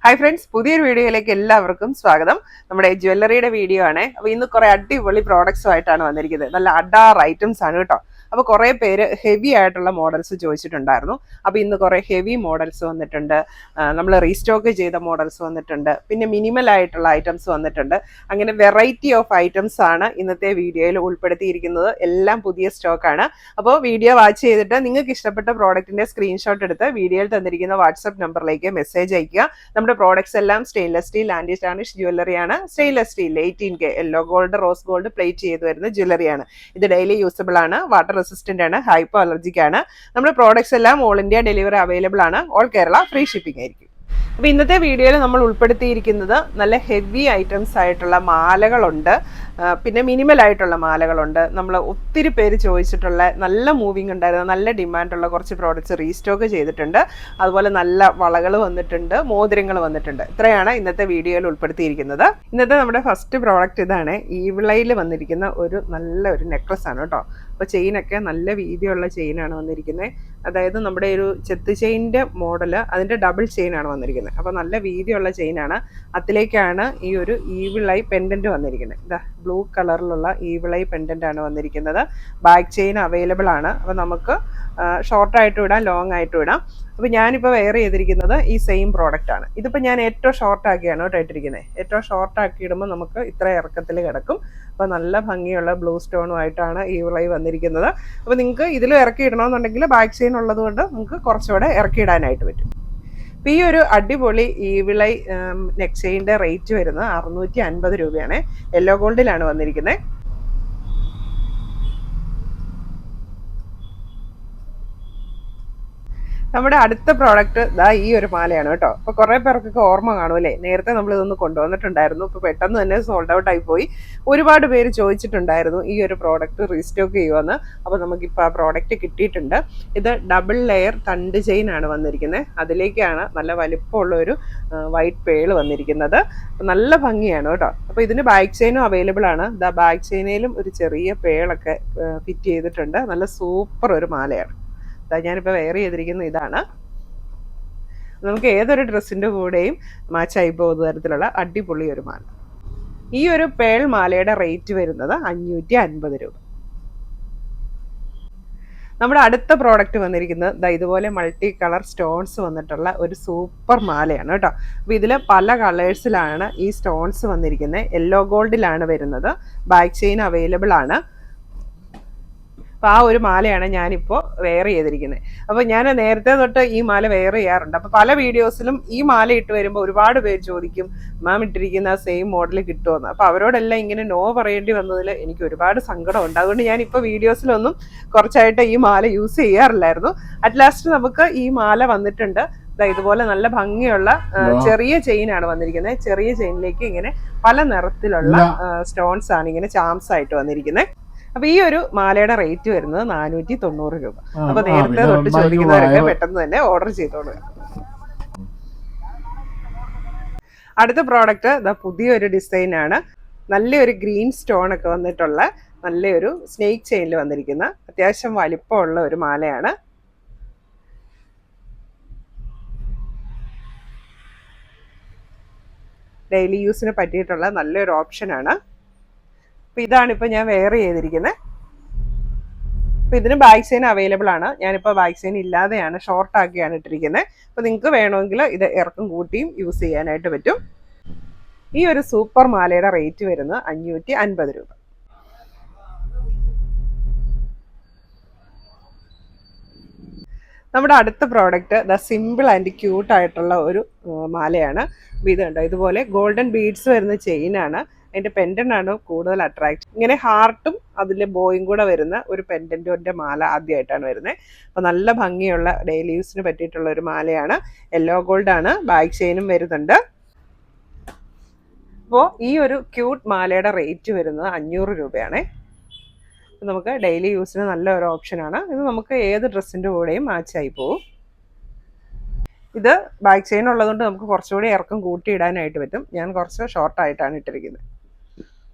Hi friends, പുതിയൊരു വീഡിയോയിലേക്ക് എല്ലാവർക്കും സ്വാഗതം. നമ്മുടെ ജ്വല്ലറിയുടെ വീഡിയോ ആണ്. അപ്പോൾ ഇന്ന് കുറേ അടിപൊളി പ്രോഡക്ട്സുമായിട്ടാണ് വന്നിരിക്കുന്നത്. നല്ല അഡാർ ഐറ്റംസ് ആണ് കേട്ടോ. അപ്പോൾ കുറേ പേര് ഹെവി ആയിട്ടുള്ള മോഡൽസ് ചോദിച്ചിട്ടുണ്ടായിരുന്നു. അപ്പോൾ ഇന്ന് കുറേ ഹെവി മോഡൽസ് വന്നിട്ടുണ്ട്. നമ്മൾ റീസ്റ്റോക്ക് ചെയ്ത മോഡൽസ് വന്നിട്ടുണ്ട്. പിന്നെ മിനിമൽ ആയിട്ടുള്ള ഐറ്റംസ് വന്നിട്ടുണ്ട്. അങ്ങനെ വെറൈറ്റി ഓഫ് ഐറ്റംസ് ആണ് ഇന്നത്തെ വീഡിയോയിൽ ഉൾപ്പെടുത്തിയിരിക്കുന്നത്. എല്ലാം പുതിയ സ്റ്റോക്കാണ്. അപ്പോൾ വീഡിയോ വാച്ച് ചെയ്തിട്ട് നിങ്ങൾക്ക് ഇഷ്ടപ്പെട്ട പ്രോഡക്റ്റിൻ്റെ സ്ക്രീൻഷോട്ട് എടുത്ത് വീഡിയോയിൽ തന്നിരിക്കുന്ന വാട്സപ്പ് നമ്പറിലേക്ക് മെസ്സേജ് അയയ്ക്കുക. നമ്മുടെ പ്രോഡക്ട്സ് എല്ലാം സ്റ്റെയിൻലെസ് സ്റ്റീൽ ആൻറ്റി ടാർണിഷ് ജ്വല്ലറിയാണ്. Stainless steel 18K yellow gold rose gold plate ചെയ്ത് വരുന്ന ജ്വല്ലറിയാണ്. ഇത് ഡെയിലി യൂസബിൾ ആണ്, വാട്ടർ റെസിസ്റ്റന്റ് ആണ്, ഹൈപ്പോ അലർജിക് ആണ്. നമ്മുടെ പ്രോഡക്ട്സ് എല്ലാം ഓൾ ഇന്ത്യ ഡെലിവറി അവൈലബിൾ ആണ്. ഓൾ കേരള ഫ്രീ ഷിപ്പിംഗ് ആയിരിക്കും. അപ്പോൾ ഇന്നത്തെ വീഡിയോയിൽ നമ്മൾ ഉൾപ്പെടുത്തിയിരിക്കുന്നത് നല്ല ഹെവി ഐറ്റംസ് ആയിട്ടുള്ള മാലകളുണ്ട്, പിന്നെ മിനിമൽ ആയിട്ടുള്ള മാലകളുണ്ട്. നമ്മൾ ഒത്തിരി പേര് ചോദിച്ചിട്ടുള്ള നല്ല മൂവിങ് ഉണ്ടായിരുന്ന നല്ല ഡിമാൻഡുള്ള കുറച്ച് പ്രോഡക്റ്റ്സ് റീസ്റ്റോക്ക് ചെയ്തിട്ടുണ്ട്. അതുപോലെ നല്ല വളകൾ വന്നിട്ടുണ്ട്, മോതിരങ്ങൾ വന്നിട്ടുണ്ട്. ഇത്രയാണ് ഇന്നത്തെ വീഡിയോയിൽ ഉൾപ്പെടുത്തിയിരിക്കുന്നത്. ഇന്നത്തെ നമ്മുടെ ഫസ്റ്റ് പ്രോഡക്റ്റ് ഇതാണ്. ഈവിളയിൽ വന്നിരിക്കുന്ന ഒരു നല്ല ഒരു നെക്ലസ് ആണ് കേട്ടോ. അപ്പോൾ ചെയിനൊക്കെ നല്ല വീതിയുള്ള ചെയിനാണ് വന്നിരിക്കുന്നത്. അതായത് നമ്മുടെ ഒരു ചെത്ത് ചെയിൻ്റെ മോഡൽ, അതിൻ്റെ ഡബിൾ ചെയിനാണ് വന്നിരിക്കുന്നത്. അപ്പോൾ നല്ല വീതിയുള്ള ചെയിനാണ്. അതിലേക്കാണ് ഈ ഒരു ഈവിളൈ പെൻഡൻറ്റ് വന്നിരിക്കുന്നത്. ഇതാ ബ്ലൂ കളറിലുള്ള ഈവിളൈ പെൻഡൻ്റ് ആണ് വന്നിരിക്കുന്നത്. ബാക്ക് ചെയിൻ അവൈലബിൾ ആണ്. അപ്പോൾ നമുക്ക് ഷോർട്ടായിട്ടും ഇടാം, ലോങ് ആയിട്ടും ഇടാം. അപ്പോൾ ഞാനിപ്പോൾ വെയർ ചെയ്തിരിക്കുന്നത് ഈ സെയിം പ്രോഡക്റ്റ് ആണ്. ഇതിപ്പോൾ ഞാൻ ഏറ്റവും ഷോർട്ടാക്കിയാണ് കേട്ടോ ഇട്ടിരിക്കുന്നത്. ഏറ്റവും ഷോർട്ടാക്കി ഇടുമ്പോൾ നമുക്ക് ഇത്ര ഇറക്കത്തിൽ കിടക്കും. അപ്പോൾ നല്ല ഭംഗിയുള്ള ബ്ലൂ സ്റ്റോണുമായിട്ടാണ് ഈവിളൈ വന്നിരിക്കുന്നത്. അപ്പോൾ നിങ്ങൾക്ക് ഇതിലും ഇറക്കി ഇടണമെന്നുണ്ടെങ്കിൽ ബാക്ക് ചെയിൻ ഉള്ളതുകൊണ്ട് നമുക്ക് കുറച്ചുകൂടെ ഇറക്കിയിടാനായിട്ട് പറ്റും. അപ്പോൾ ഈ ഒരു അടിപൊളി ഈവിളൈ നെക്ക് ചെയിൻ്റെ റേറ്റ് വരുന്നത് 650 രൂപയാണ്. യെല്ലോ ഗോൾഡിലാണ് വന്നിരിക്കുന്നത്. നമ്മുടെ അടുത്ത പ്രോഡക്റ്റ് ദാ ഈ ഒരു മാലയാണ് കേട്ടോ. അപ്പോൾ കുറേ പേർക്കൊക്കെ ഓർമ്മ കാണുമല്ലേ, നേരത്തെ നമ്മൾ ഇതൊന്ന് കൊണ്ടുവന്നിട്ടുണ്ടായിരുന്നു. ഇപ്പോൾ പെട്ടെന്ന് തന്നെ സോൾഡ് ഔട്ട് ആയി പോയി. ഒരുപാട് പേര് ചോദിച്ചിട്ടുണ്ടായിരുന്നു ഈ ഒരു പ്രോഡക്റ്റ് റീസ്റ്റോക്ക് ചെയ്യുമെന്ന്. അപ്പോൾ നമുക്കിപ്പോൾ ആ പ്രോഡക്റ്റ് കിട്ടിയിട്ടുണ്ട്. ഇത് ഡബിൾ ലെയർ തണ്ട് ചെയിൻ ആണ് വന്നിരിക്കുന്നത്. അതിലേക്കാണ് നല്ല വലിപ്പമുള്ള ഒരു വൈറ്റ് പേൾ വന്നിരിക്കുന്നത്. നല്ല ഭംഗിയാണ് കേട്ടോ. അപ്പോൾ ഇതിന് ബാക്ക് ചെയിനും അവൈലബിൾ ആണ്. ദാ ബാക്ക് ചെയിനിലും ഒരു ചെറിയ പേളൊക്കെ ഫിറ്റ് ചെയ്തിട്ടുണ്ട്. നല്ല സൂപ്പർ ഒരു മാലയാണ്. ഞാനിപ്പോൾ വെയർ ചെയ്തിരിക്കുന്ന ഇതാണ്. നമുക്ക് ഏതൊരു ഡ്രസ്സിൻ്റെ കൂടെയും മാച്ചായി പോകുന്ന തരത്തിലുള്ള അടിപൊളി ഒരു മാല. ഈ ഒരു പേൾ മാലയുടെ റേറ്റ് വരുന്നത് 550 രൂപ. നമ്മുടെ അടുത്ത പ്രോഡക്റ്റ് വന്നിരിക്കുന്നത് ഇതുപോലെ മൾട്ടി കളർ സ്റ്റോൺസ് വന്നിട്ടുള്ള ഒരു സൂപ്പർ മാലയാണ് കേട്ടോ. അപ്പോൾ ഇതിൽ പല കളേഴ്സിലാണ് ഈ സ്റ്റോൺസ് വന്നിരിക്കുന്നത്. യെല്ലോ ഗോൾഡിലാണ് വരുന്നത്. ബാക്ക് ചെയിൻ അവൈലബിൾ ആണ്. അപ്പോൾ ആ ഒരു മാലയാണ് ഞാനിപ്പോൾ വെയർ ചെയ്തിരിക്കുന്നത്. അപ്പോൾ ഞാൻ നേരത്തെ തൊട്ട് ഈ മാല വെയർ ചെയ്യാറുണ്ട്. അപ്പോൾ പല വീഡിയോസിലും ഈ മാല ഇട്ട് വരുമ്പോൾ ഒരുപാട് പേര് ചോദിക്കും, മാം ഇട്ടിരിക്കുന്ന സെയിം മോഡൽ കിട്ടുമെന്ന്. അപ്പോൾ അവരോടെല്ലാം ഇങ്ങനെ നോ പറയേണ്ടി വന്നതിൽ എനിക്ക് ഒരുപാട് സങ്കടമുണ്ട്. അതുകൊണ്ട് ഞാനിപ്പോൾ വീഡിയോസിലൊന്നും കുറച്ചായിട്ട് ഈ മാല യൂസ് ചെയ്യാറില്ലായിരുന്നു. അറ്റ് ലാസ്റ്റ് നമുക്ക് ഈ മാല വന്നിട്ടുണ്ട്. ഇതുപോലെ നല്ല ഭംഗിയുള്ള ചെറിയ ചെയിനാണ് വന്നിരിക്കുന്നത്. ചെറിയ ചെയിനിലേക്ക് ഇങ്ങനെ പല നിറത്തിലുള്ള സ്റ്റോൺസ് ആണ് ഇങ്ങനെ ചാംസ് ആയിട്ട് വന്നിരിക്കുന്നത്. അപ്പൊ ഈ ഒരു മാലയുടെ റേറ്റ് വരുന്നത് 490 രൂപ. അപ്പൊ നേരത്തെ തൊട്ട് ചോദിക്കുന്നവരൊക്കെ പെട്ടെന്ന് തന്നെ ഓർഡർ ചെയ്തോളുക. അടുത്ത പ്രോഡക്റ്റ് പുതിയൊരു ഡിസൈൻ ആണ്. നല്ലൊരു ഗ്രീൻ സ്റ്റോൺ ഒക്കെ വന്നിട്ടുള്ള നല്ലൊരു സ്നേക്ക് ചെയിനിൽ വന്നിരിക്കുന്ന അത്യാവശ്യം വലിപ്പമുള്ള ഒരു മാലയാണ്. ഡെയിലി യൂസിന് പറ്റിയിട്ടുള്ള നല്ലൊരു ഓപ്ഷനാണ്. അപ്പോൾ ഇതാണിപ്പോൾ ഞാൻ വെയർ ചെയ്തിരിക്കുന്നത്. അപ്പോൾ ഇതിന് ബാക്ക് ചെയിൻ അവൈലബിൾ ആണ്. ഞാനിപ്പോൾ ബാക്ക് ചെയിൻ ഇല്ലാതെയാണ് ഷോർട്ടാക്കിയാണ് ഇട്ടിരിക്കുന്നത്. അപ്പോൾ നിങ്ങൾക്ക് വേണമെങ്കിൽ ഇത് ഇറക്കം കൂട്ടിയും യൂസ് ചെയ്യാനായിട്ട് പറ്റും. ഈ ഒരു സൂപ്പർ മാലയുടെ റേറ്റ് വരുന്നത് 550 രൂപ. നമ്മുടെ അടുത്ത പ്രോഡക്റ്റ് സിമ്പിൾ ആൻഡ് ക്യൂട്ട് ആയിട്ടുള്ള ഒരു മാലയാണ്. അപ്പോൾ ഇത് കണ്ടോ, ഇതുപോലെ ഗോൾഡൻ ബീഡ്സ് വരുന്ന ചെയിനാണ്. അതിൻ്റെ പെൻഡൻ്റാണ് കൂടുതൽ അട്രാക്റ്റ്. ഇങ്ങനെ ഹാർട്ടും അതിൽ ബോയും കൂടെ വരുന്ന ഒരു പെൻഡൻറ്റിൻ്റെ മാല ആദ്യമായിട്ടാണ് വരുന്നത്. അപ്പോൾ നല്ല ഭംഗിയുള്ള ഡെയിലി യൂസിന് പറ്റിയിട്ടുള്ള ഒരു മാലയാണ്. യെല്ലോ ഗോൾഡാണ്. ബാക്ക് ചെയിനും വരുന്നുണ്ട്. അപ്പോൾ ഈ ഒരു ക്യൂട്ട് മാലയുടെ റേറ്റ് വരുന്നത് 500 രൂപയാണ്. നമുക്ക് ഡെയിലി യൂസിന് നല്ല ഒരു ഓപ്ഷനാണ്. ഇത് നമുക്ക് ഏത് ഡ്രസ്സിൻ്റെ കൂടെയും മാച്ചായി പോകും. ഇത് ബാക്ക് ചെയിൻ ഉള്ളതുകൊണ്ട് നമുക്ക് കുറച്ചുകൂടി ഇറക്കം കൂട്ടിയിടാനായിട്ട് പറ്റും. ഞാൻ കുറച്ച് ഷോർട്ടായിട്ടാണ് ഇട്ടിരിക്കുന്നത്.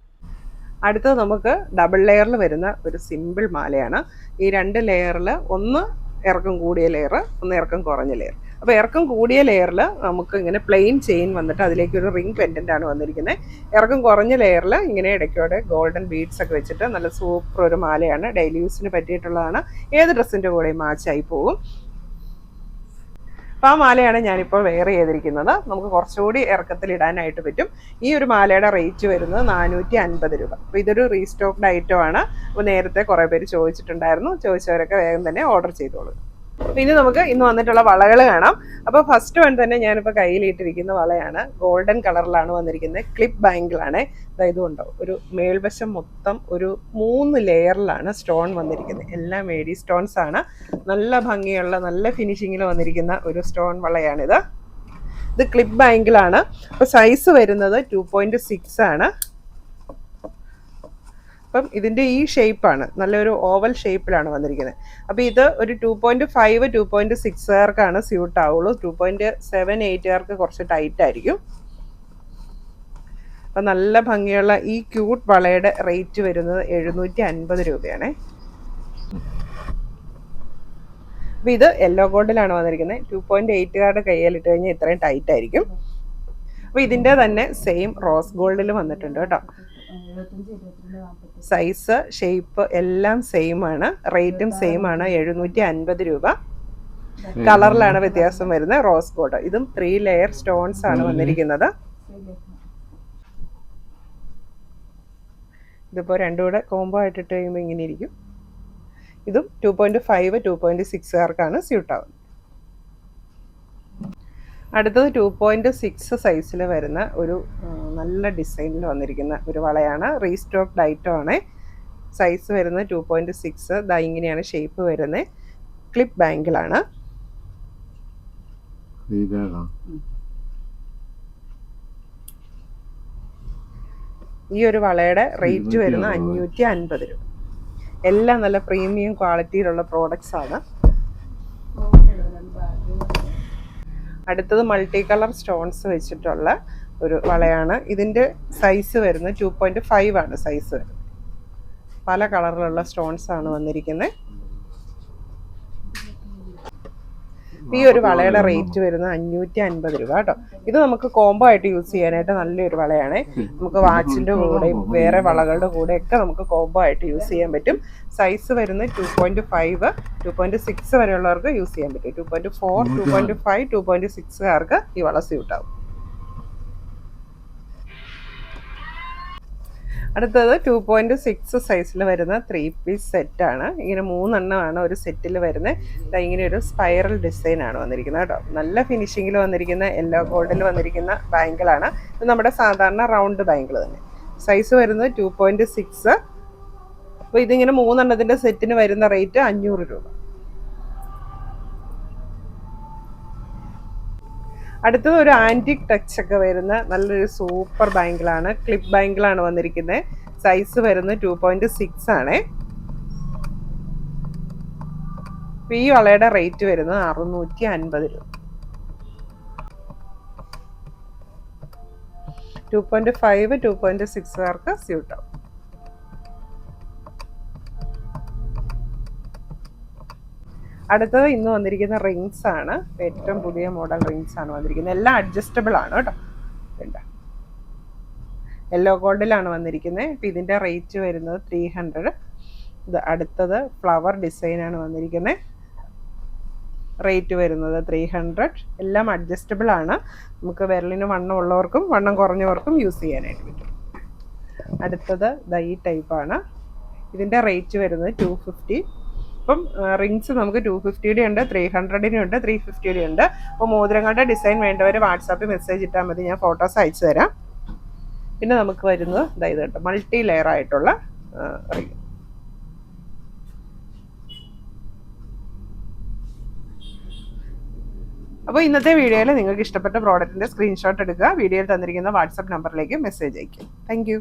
അടുത്തത് നമുക്ക് ഡബിൾ ലെയറിൽ വരുന്ന ഒരു സിമ്പിൾ മാലയാണ്. ഈ രണ്ട് ലെയറിൽ ഒന്ന് ഇറക്കം കൂടിയ ലെയർ, ഒന്ന് ഇറക്കം കുറഞ്ഞ ലെയർ. അപ്പോൾ ഇറക്കം കൂടിയ ലെയറിൽ നമുക്ക് ഇങ്ങനെ പ്ലെയിൻ ചെയിൻ വന്നിട്ട് അതിലേക്ക് ഒരു റിംഗ് പെൻഡൻ്റ് ആണ് വന്നിരിക്കുന്നത്. ഇറക്കം കുറഞ്ഞ ലെയറിൽ ഇങ്ങനെ ഇടയ്ക്കോടെ ഗോൾഡൻ ബീഡ്സ് ഒക്കെ വെച്ചിട്ട് നല്ല സൂപ്പർ ഒരു മാലയാണ്. ഡെയിലി യൂസിന് പറ്റിയിട്ടുള്ളതാണ്. ഏത് ഡ്രസ്സിൻ്റെ കൂടെയും മാച്ചായി പോകും. അപ്പോൾ ആ മാലയാണ് ഞാനിപ്പോൾ വെയർ ചെയ്തിരിക്കുന്നത്. നമുക്ക് കുറച്ചുകൂടി ഇറക്കത്തിൽ ഇടാനായിട്ട് പറ്റും. ഈ ഒരു മാലയുടെ റേറ്റ് വരുന്നത് 450 രൂപ. അപ്പോൾ ഇതൊരു റീസ്റ്റോക്ഡ് ഐറ്റം ആണ്. അപ്പോൾ നേരത്തെ കുറേ പേര് ചോദിച്ചിട്ടുണ്ടായിരുന്നു. ചോദിച്ചവരൊക്കെ വേഗം തന്നെ ഓർഡർ ചെയ്തോളൂ. ഇനി നമുക്ക് ഇന്ന് വന്നിട്ടുള്ള വളകൾ കാണാം. അപ്പോൾ ഫസ്റ്റ് വൺ തന്നെ ഞാനിപ്പോൾ കയ്യിലിട്ടിരിക്കുന്ന വളയാണ്. ഗോൾഡൻ കളറിലാണ് വന്നിരിക്കുന്നത്. ക്ലിപ്പ് ബാങ്കിളാണ്. അതായത് ഉണ്ടോ, ഒരു മേൽവശം മൊത്തം ഒരു 3 ലെയറിലാണ് സ്റ്റോൺ വന്നിരിക്കുന്നത്. എല്ലാം മേഡി സ്റ്റോൺസ് ആണ്. നല്ല ഭംഗിയുള്ള നല്ല ഫിനിഷിങ്ങിൽ വന്നിരിക്കുന്ന ഒരു സ്റ്റോൺ വളയാണിത്. ഇത് ക്ലിപ്പ് ബാങ്കിളാണ്. അപ്പോൾ സൈസ് വരുന്നത് 2.6 ആണ്. അപ്പം ഇതിൻ്റെ ഈ ഷേപ്പാണ്, നല്ലൊരു ഓവൽ ഷേപ്പിലാണ് വന്നിരിക്കുന്നത്. അപ്പോൾ ഇത് ഒരു 2.5 2.6കാർക്കാണ് സ്യൂട്ട് ആവുള്ളൂ. 2.7 8കാർക്ക് കുറച്ച് ടൈറ്റ് ആയിരിക്കും. അപ്പം നല്ല ഭംഗിയുള്ള ഈ ക്യൂട്ട് വളയുടെ റേറ്റ് വരുന്നത് 750 രൂപയാണ്. അപ്പോൾ ഇത് യെല്ലോ ഗോൾഡിലാണ് വന്നിരിക്കുന്നത്. 2.8കാരുടെ കയ്യിലിട്ട് കഴിഞ്ഞാൽ ഇത്രയും ടൈറ്റ് ആയിരിക്കും. അപ്പോൾ ഇതിൻ്റെ തന്നെ സെയിം റോസ് ഗോൾഡിൽ വന്നിട്ടുണ്ട് കേട്ടോ. സൈസ് ഷേപ്പ് എല്ലാം സെയിം ആണ്. റേറ്റും സെയിം ആണ്. 750 രൂപ. കളറിലാണ് വ്യത്യാസം വരുന്നത്. Rose gold. ഇതും 3 ലെയർ സ്റ്റോൺസ് ആണ് വന്നിരിക്കുന്നത്. ഇതിപ്പോൾ രണ്ടും കൂടെ കോംബോ ആയിട്ടിട്ട് കഴിയുമ്പോൾ ഇങ്ങനെ ഇരിക്കും. ഇതും 2.5 2.6കാർക്കാണ് സ്യൂട്ട് ആവുന്നത്. അടുത്തത് 2.6 സൈസിൽ വരുന്ന ഒരു നല്ല ഡിസൈനിൽ വന്നിരിക്കുന്ന ഒരു വളയാണ്. റീസ്റ്റോക്ഡ് ഐറ്റം ആണ്. സൈസ് വരുന്നത് 2.6. ദാ ഇങ്ങനെയാണ് ഷേപ്പ് വരുന്നത്. ക്ലിപ്പ് ബാങ്കിളാണ്. ഈ ഒരു വളയുടെ റേറ്റ് വരുന്നത് 550 രൂപ. എല്ലാം നല്ല പ്രീമിയം ക്വാളിറ്റിയിലുള്ള പ്രോഡക്റ്റ്സ് ആണ്. അടുത്തത് മൾട്ടി കളർ സ്റ്റോൺസ് വെച്ചിട്ടുള്ള ഒരു വളയാണ്. ഇതിൻ്റെ സൈസ് വരുന്നത് 2.5 ആണ് സൈസ് വരുന്നത്. പല കളറിലുള്ള സ്റ്റോൺസ് ആണ് വന്നിരിക്കുന്നത്. ഈ ഒരു വളയുടെ റേറ്റ് വരുന്നത് 550 രൂപ കേട്ടോ. ഇത് നമുക്ക് കോംബോ ആയിട്ട് യൂസ് ചെയ്യാനായിട്ട് നല്ലൊരു വളയാണ്. നമുക്ക് വാച്ചിൻ്റെ കൂടെയും വേറെ വളകളുടെ കൂടെയൊക്കെ നമുക്ക് കോംബോ ആയിട്ട് യൂസ് ചെയ്യാൻ പറ്റും. സൈസ് വരുന്നത് 2.5 2.6 വരെയുള്ളവർക്ക് യൂസ് ചെയ്യാൻ പറ്റും. 2.4 2.5 2.6കാർക്ക് ഈ വള സ്യൂട്ട് ആവും. അടുത്തത് 2.6 സൈസിൽ വരുന്ന 3 പീസ് സെറ്റാണ്. ഇങ്ങനെ 3 എണ്ണമാണ് ഒരു സെറ്റിൽ വരുന്നത്. ഇങ്ങനെ ഒരു സ്പൈറൽ ഡിസൈൻ ആണ് വന്നിരിക്കുന്നത് കേട്ടോ. നല്ല ഫിനിഷിങ്ങിൽ വന്നിരിക്കുന്ന യെല്ലോ ഗോൾഡിൽ വന്നിരിക്കുന്ന ബാങ്കിളാണ്. ഇത് നമ്മുടെ സാധാരണ റൗണ്ട് ബാങ്കിൾ തന്നെ. സൈസ് വരുന്നത് 2.6. അപ്പോൾ ഇതിങ്ങനെ 3 എണ്ണത്തിൻ്റെ സെറ്റിന് വരുന്ന റേറ്റ് 500 രൂപ. അടുത്തത് ഒരു ആൻറ്റിക് ടച്ച് ഒക്കെ വരുന്ന നല്ലൊരു സൂപ്പർ ബാങ്കിളാണ്. ക്ലിപ്പ് ബാങ്കിളാണ് വന്നിരിക്കുന്നത്. സൈസ് വരുന്നത് 2.6 ആണ്. ഈ വളയുടെ റേറ്റ് വരുന്നത് 650 രൂപ. 2.5 2.6കാർക്ക് സ്യൂട്ട് ആവും. അടുത്തത് ഇന്ന് വന്നിരിക്കുന്ന റിങ്സ് ആണ്. ഏറ്റവും പുതിയ മോഡൽ റിങ്സ് ആണ് വന്നിരിക്കുന്നത്. എല്ലാം അഡ്ജസ്റ്റബിൾ ആണ് കേട്ടോ. യെല്ലോ ഗോൾഡിലാണ് വന്നിരിക്കുന്നത്. ഇപ്പം ഇതിൻ്റെ റേറ്റ് വരുന്നത് 300. ഇത് അടുത്തത് ഫ്ലവർ ഡിസൈനാണ് വന്നിരിക്കുന്നത്. റേറ്റ് വരുന്നത് 300. എല്ലാം അഡ്ജസ്റ്റബിൾ ആണ്. നമുക്ക് വിരലിന് വണ്ണം ഉള്ളവർക്കും വണ്ണം കുറഞ്ഞവർക്കും യൂസ് ചെയ്യാനായിട്ട് പറ്റും. അടുത്തത് ഈ ടൈപ്പാണ്. ഇതിൻ്റെ റേറ്റ് വരുന്നത് 250. അപ്പം റിങ്സ് നമുക്ക് 250യുടെ ഉണ്ട്, 300ൻ്റെ ഉണ്ട്, 350യുടെ ഉണ്ട്. അപ്പോൾ മോതിരങ്ങളുടെ ഡിസൈൻ വേണ്ടവർ വാട്സാപ്പിൽ മെസ്സേജ് ഇട്ടാൽ മതി. ഞാൻ ഫോട്ടോസ് അയച്ചു തരാം. പിന്നെ നമുക്ക് വരുന്നത് ഇത് കേട്ടോ, മൾട്ടി ലെയർ ആയിട്ടുള്ള റിങ്. അപ്പോൾ ഇന്നത്തെ വീഡിയോയിൽ നിങ്ങൾക്ക് ഇഷ്ടപ്പെട്ട പ്രോഡക്റ്റിൻ്റെ സ്ക്രീൻഷോട്ട് എടുക്കുക. വീഡിയോയിൽ തന്നിരിക്കുന്ന വാട്സാപ്പ് നമ്പറിലേക്ക് മെസ്സേജ് അയയ്ക്കുക. താങ്ക്